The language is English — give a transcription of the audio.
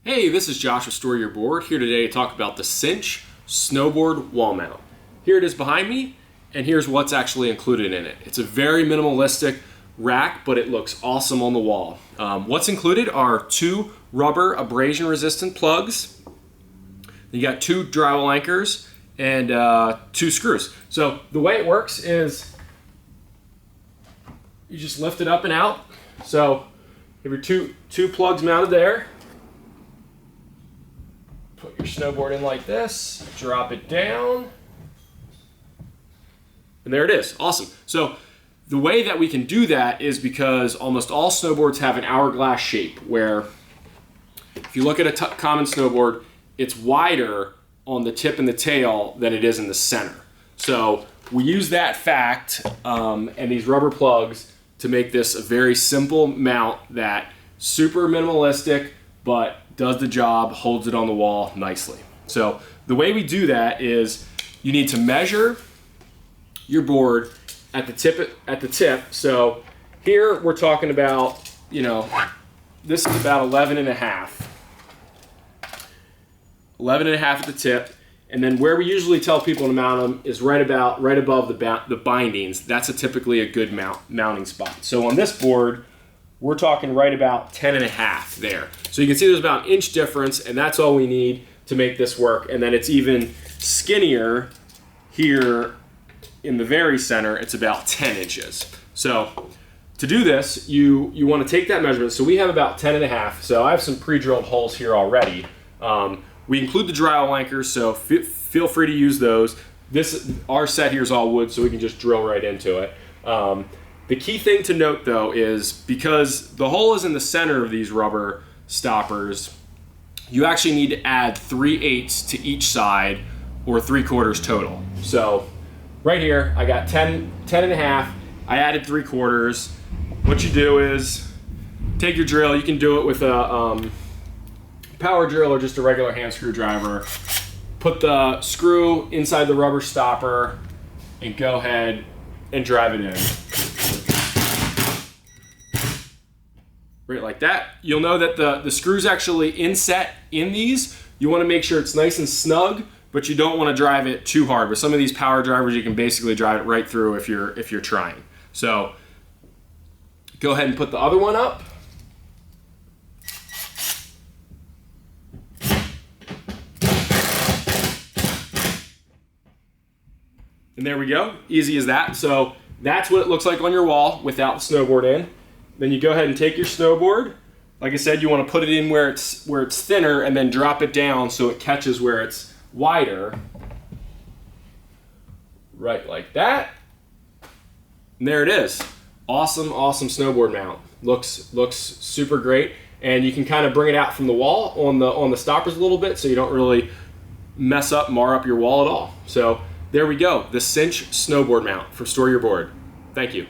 Hey, this is Josh with StoreYourBoard, here today to talk about the Cinch Snowboard wall mount. Here it is behind me, and here's what's actually included in it. It's a very minimalistic rack, but it looks awesome on the wall. What's included are 2 rubber abrasion-resistant plugs. You got 2 drywall anchors and 2 screws. So the way it works is you just lift it up and out. So you have your two plugs mounted there. Put your snowboard in like this, drop it down, and there it is. Awesome. So the way that we can do that is because almost all snowboards have an hourglass shape, where if you look at a common snowboard, it's wider on the tip and the tail than it is in the center. So we use that fact and these rubber plugs to make this a very simple mount that super minimalistic, but does the job, holds it on the wall nicely. So the way we do that is you need to measure your board at the tip. So here we're talking about, this is about 11 and a half. 11 and a half at the tip. And then where we usually tell people to mount them is right above the bindings. That's typically a good mounting spot. So on this board, we're talking right about 10 and a half there. So you can see there's about an inch difference, and that's all we need to make this work. And then it's even skinnier here in the very center. It's about 10 inches. So to do this, you want to take that measurement. So we have about 10 and a half. So I have some pre-drilled holes here already. We include the drywall anchors, so feel free to use those. Our set here is all wood, so we can just drill right into it. The key thing to note, though, is because the hole is in the center of these rubber stoppers, you actually need to add 3/8 to each side, or 3/4 total. So right here, I got 10 and a half. I added 3/4. What you do is take your drill. You can do it with a power drill or just a regular hand screwdriver. Put the screw inside the rubber stopper and go ahead and drive it in. Right like that. You'll know that the screw's actually inset in these. You want to make sure it's nice and snug, but you don't want to drive it too hard. With some of these power drivers, you can basically drive it right through if you're trying. So go ahead and put the other one up. And there we go, easy as that. So that's what it looks like on your wall without the snowboard in. Then you go ahead and take your snowboard. Like I said, you want to put it in where it's thinner and then drop it down so it catches where it's wider. Right like that. And there it is. Awesome, awesome snowboard mount. Looks super great. And you can kind of bring it out from the wall on the stoppers a little bit so you don't really mar up your wall at all. So there we go, the Cinch snowboard mount from StoreYourBoard. Thank you.